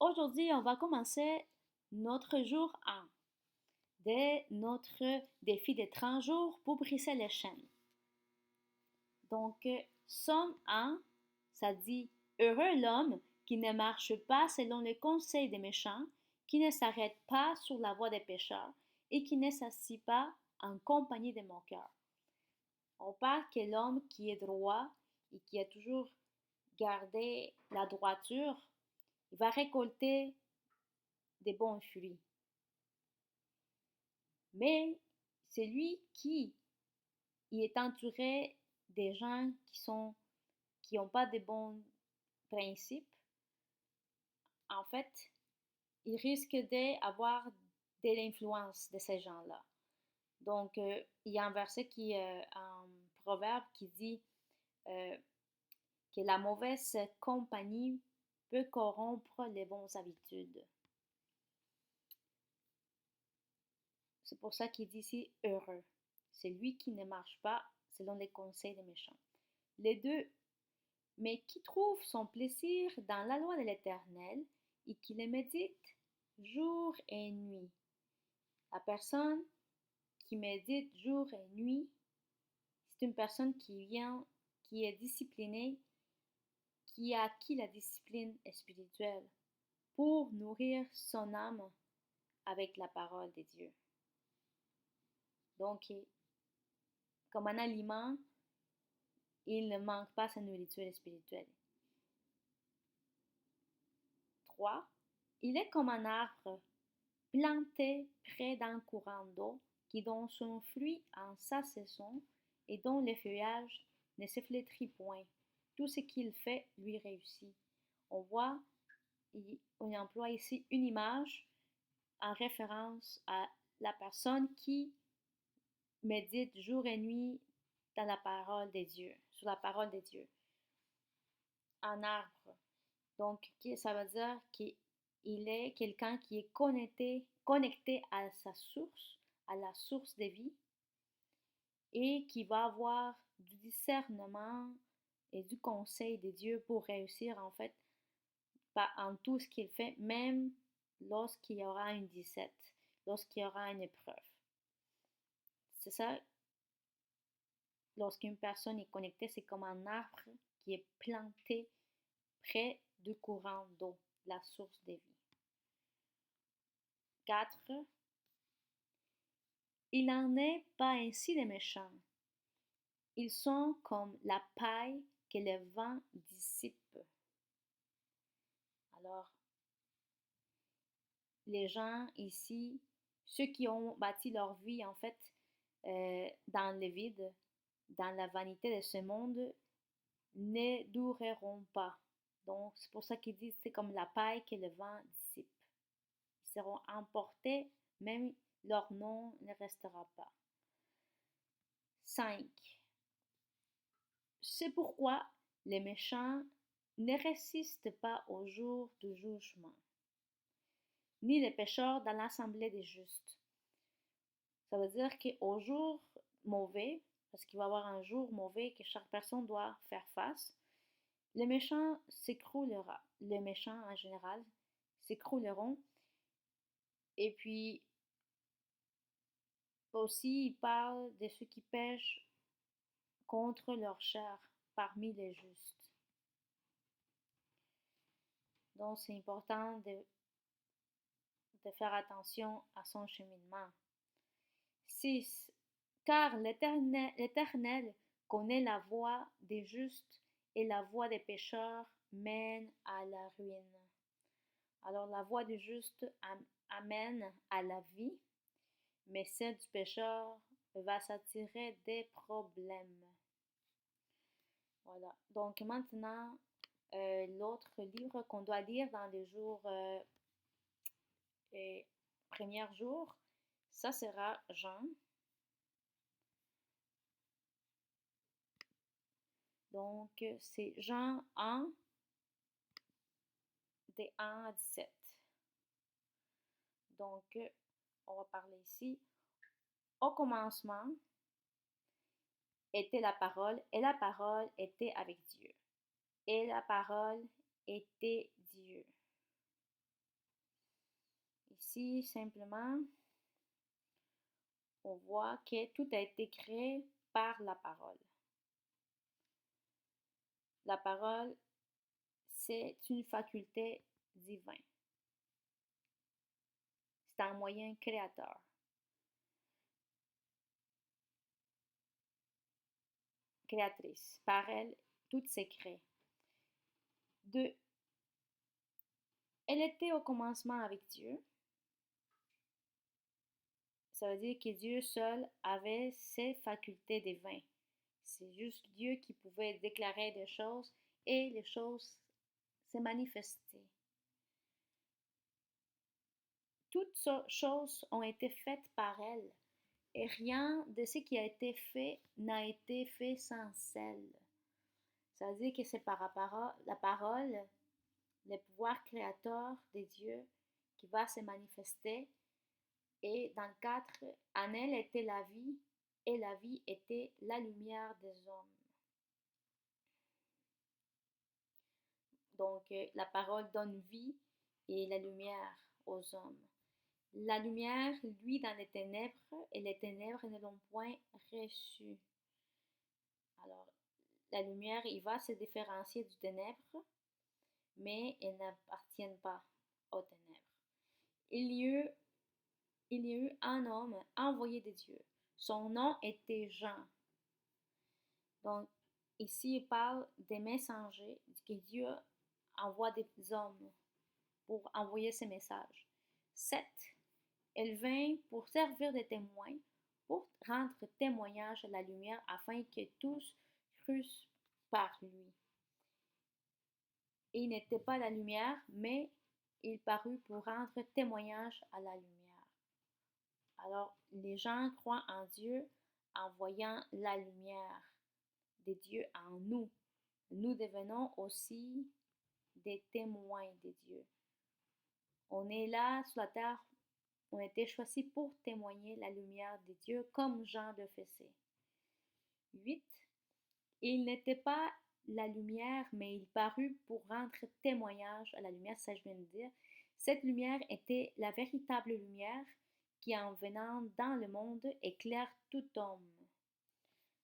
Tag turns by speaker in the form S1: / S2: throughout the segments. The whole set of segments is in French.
S1: Aujourd'hui, on va commencer notre jour 1 de notre défi de 30 jours pour briser les chaînes. Donc, Somme 1, ça dit heureux l'homme qui ne marche pas selon les conseils des méchants, qui ne s'arrête pas sur la voie des pécheurs et qui ne s'assit pas en compagnie des moqueurs. On parle que l'homme qui est droit et qui a toujours gardé la droiture, il va récolter des bons fruits. Mais celui qui y est entouré des gens qui n'ont pas de bons principes, en fait, il risque d'avoir de l'influence de ces gens-là. Donc, il y a un verset un proverbe qui dit euh, que la mauvaise compagnie peut corrompre les bonnes habitudes. C'est pour ça qu'il dit ici heureux. C'est lui qui ne marche pas selon les conseils des méchants. Les deux, mais qui trouve son plaisir dans la loi de l'Éternel et qui le médite jour et nuit. La personne qui médite jour et nuit, c'est une personne qui est disciplinée, qui a acquis la discipline spirituelle pour nourrir son âme avec la parole de Dieu. Donc, comme un aliment, il ne manque pas sa nourriture spirituelle. 3. Il est comme un arbre planté près d'un courant d'eau qui donne son fruit en sa saison et dont le feuillage ne se flétrit point. Tout ce qu'il fait lui réussit. On voit, on emploie ici une image en référence à la personne qui médite jour et nuit dans la parole de Dieu, sur la parole de Dieu. Un arbre. Donc, ça veut dire qu'il est quelqu'un qui est connecté à sa source, à la source de vie, et qui va avoir du discernement et du conseil de Dieu pour réussir en fait en tout ce qu'il fait, même lorsqu'il y aura une disette, lorsqu'il y aura une épreuve. C'est ça, lorsqu'une personne est connectée, c'est comme un arbre qui est planté près du courant d'eau, la source de vie. 4. Il n'en est pas ainsi des méchants. Ils sont comme la paille que le vent dissipe. Alors, les gens ici, ceux qui ont bâti leur vie en fait dans le vide, dans la vanité de ce monde, ne dureront pas. Donc, c'est pour ça qu'ils disent c'est comme la paille que le vent dissipe. Ils seront emportés, même leur nom ne restera pas. 5. C'est pourquoi les méchants ne résistent pas au jour du jugement, ni les pécheurs dans l'assemblée des justes. Ça veut dire qu'au jour mauvais, parce qu'il va y avoir un jour mauvais que chaque personne doit faire face, les méchants s'écroulera. Les méchants en général s'écrouleront. Et puis aussi, il parle de ceux qui pêchent contre leur chair parmi les justes. Donc, c'est important de faire attention à son cheminement. 6. Car l'Éternel connaît la voie des justes et la voie des pécheurs mène à la ruine. Alors la voie du juste amène à la vie, mais celle du pécheur va s'attirer des problèmes. Voilà. Donc maintenant, l'autre livre qu'on doit lire dans les jours premier jour, ça sera Jean. Donc, c'est Jean 1, des 1 à 17. Donc, on va parler ici. Au commencement était la parole, et la parole était avec Dieu. Et la parole était Dieu. ici, simplement, on voit que tout a été créé par la parole. La parole, c'est une faculté divine. C'est un moyen créateur. Créatrice. Par elle, tout s'est créé. Deux, elle était au commencement avec Dieu. Ça veut dire que Dieu seul avait ses facultés divines. C'est juste Dieu qui pouvait déclarer des choses et les choses se manifestaient. Toutes ces choses ont été faites par elle et rien de ce qui a été fait n'a été fait sans elle. Ça veut dire que c'est par la parole, le pouvoir créateur de Dieu qui va se manifester. Et dans le 4, en elle était la vie, et la vie était la lumière des hommes. Donc, la parole donne vie et la lumière aux hommes. La lumière, lui, dans les ténèbres, et les ténèbres ne l'ont point reçue. Alors, la lumière, il va se différencier du ténèbre, mais elles n'appartiennent pas aux ténèbres. Il y a eu un homme envoyé de Dieu. Son nom était Jean. Donc, ici, il parle des messagers que Dieu envoie des hommes pour envoyer ses messages. 7. Elle vint pour servir de témoin, pour rendre témoignage à la lumière, afin que tous crussent par lui. Il n'était pas la lumière, mais il parut pour rendre témoignage à la lumière. Alors, les gens croient en Dieu en voyant la lumière de Dieu en nous. Nous devenons aussi des témoins de Dieu. On est là sur la terre, on a été choisis pour témoigner la lumière de Dieu comme Jean le faisait. 8. Il n'était pas la lumière, mais il parut pour rendre témoignage à la lumière, ça je viens de dire. Cette lumière était la véritable lumière qui, en venant dans le monde, éclaire tout homme.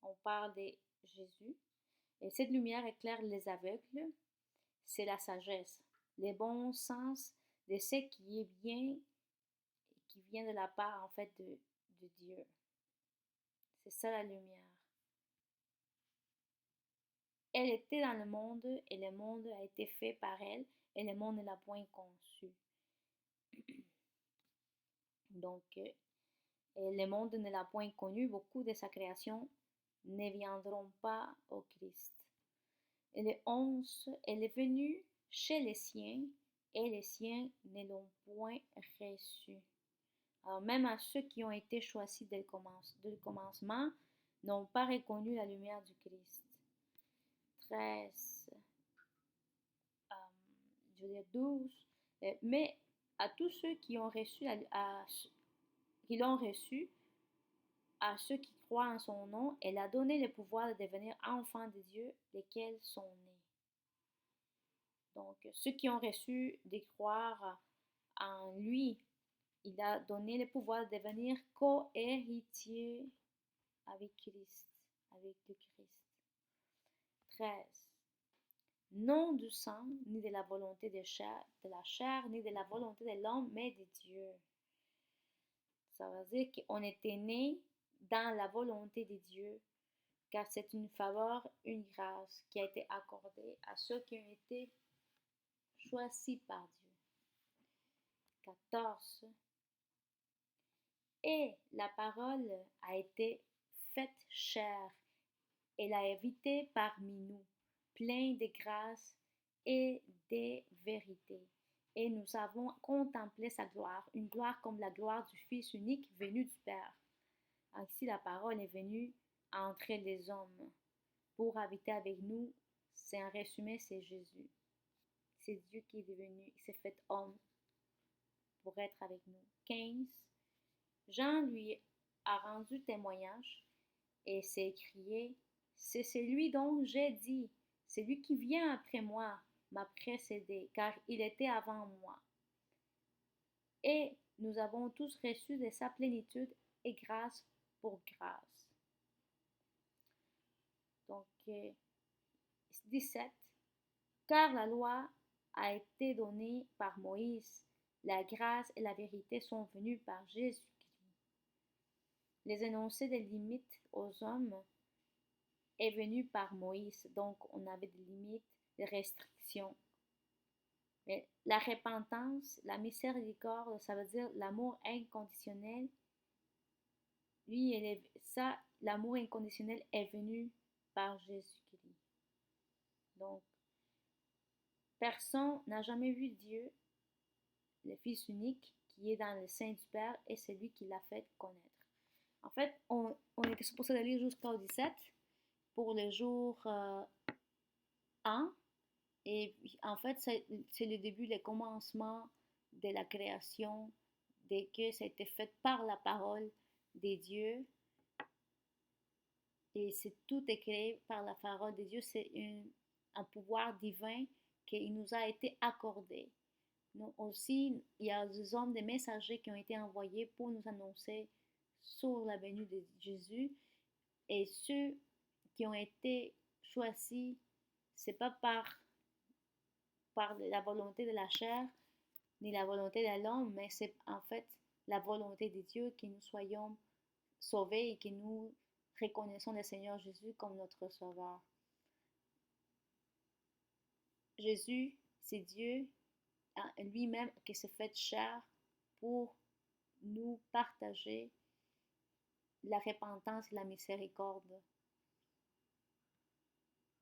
S1: On parle de Jésus. Et cette lumière éclaire les aveugles. C'est la sagesse, les bons sens de ce qui est bien, qui vient de la part, en fait, de Dieu. C'est ça la lumière. Elle était dans le monde et le monde a été fait par elle et le monde ne l'a point conçu. Donc, le monde ne l'a point connu, beaucoup de sa création ne viendront pas au Christ. Et le 11, elle est venue chez les siens et les siens ne l'ont point reçu. Alors, même à ceux qui ont été choisis dès le commencement, n'ont pas reconnu la lumière du Christ. 13, je veux dire 12, mais à tous ceux qui ont reçu, qui l'ont reçu, à ceux qui croient en son nom, elle a donné le pouvoir de devenir enfants de Dieu, lesquels sont nés. Donc, ceux qui ont reçu de croire en lui, il a donné le pouvoir de devenir co-héritiers avec Christ, avec le Christ. 13. Non du sang, ni de la volonté de la chair, ni de la volonté de l'homme, mais de Dieu. Ça veut dire qu'on était né dans la volonté de Dieu, car c'est une faveur, une grâce qui a été accordée à ceux qui ont été choisis par Dieu. 14. Et la parole a été faite chair. Elle a habité parmi nous, plein de grâce et de vérité. Et nous avons contemplé sa gloire, une gloire comme la gloire du Fils unique venu du Père. Ainsi la parole est venue entre les hommes pour habiter avec nous. C'est un résumé, c'est Jésus. C'est Dieu qui est devenu, il s'est fait homme pour être avec nous. 15. Jean lui a rendu témoignage et s'est écrié, c'est celui dont j'ai dit, celui qui vient après moi m'a précédé, car il était avant moi. Et nous avons tous reçu de sa plénitude et grâce pour grâce. Donc, 17. Car la loi a été donnée par Moïse, la grâce et la vérité sont venues par Jésus-Christ. Les énoncés des limites aux hommes est venu par Moïse, donc on avait des limites, des restrictions. Mais la repentance, la miséricorde, ça veut dire l'amour inconditionnel. Lui, ça, l'amour inconditionnel est venu par Jésus-Christ. Donc, personne n'a jamais vu Dieu, le Fils unique, qui est dans le sein du Père, et c'est lui qui l'a fait connaître. En fait, on était supposé aller jusqu'au 17 pour le jour 1. Et en fait, c'est le début, le commencement de la création, dès que ça a été fait par la parole des dieux. Et c'est tout est créé par la parole de Dieu. C'est un pouvoir divin qui nous a été accordé. Nous aussi, il y a des hommes, des messagers qui ont été envoyés pour nous annoncer sur la venue de Jésus. Et ceux qui ont été choisis, c'est pas par la volonté de la chair ni la volonté de l'homme, mais c'est en fait la volonté de Dieu que nous soyons sauvés et que nous reconnaissons le Seigneur Jésus comme notre Sauveur. Jésus, c'est Dieu lui-même qui s'est fait chair pour nous partager la repentance et la miséricorde.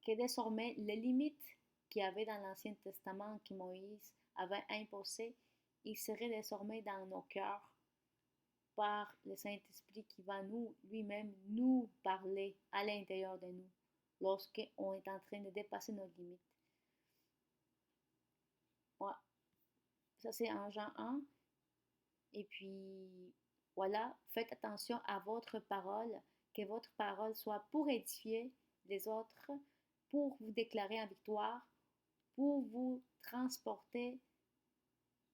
S1: Que désormais, les limites qu'il y avait dans l'Ancien Testament que Moïse avait imposées, il serait désormais dans nos cœurs par le Saint-Esprit qui va lui-même nous parler à l'intérieur de nous lorsqu'on est en train de dépasser nos limites. Ouais. Ça c'est en Jean 1. Et puis voilà, faites attention à votre parole, que votre parole soit pour édifier les autres, pour vous déclarer en victoire, pour vous transporter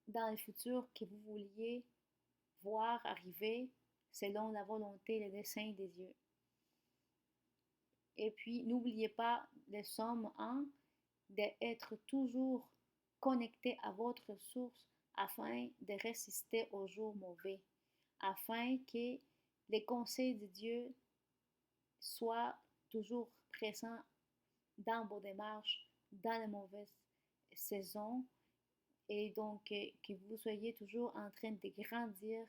S1: dans le futur que vous vouliez voir arriver selon la volonté et le dessein des dieux. Et puis, n'oubliez pas le psaume 1, d'être toujours connecté à votre source afin de résister aux jours mauvais, afin que les conseils de Dieu soient toujours présents dans vos démarches, dans les mauvaises saisons, et donc que vous soyez toujours en train de grandir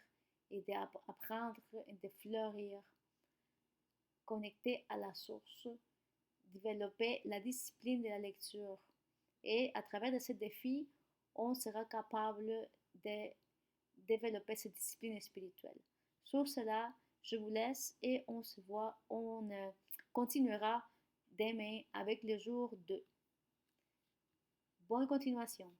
S1: et d'apprendre et de fleurir, connecté à la source, développer la discipline de la lecture. Et à travers de ces défis, on sera capable de développer cette discipline spirituelle. Sur cela, je vous laisse et on se voit, on continuera demain avec le jour 2. Bonne continuation.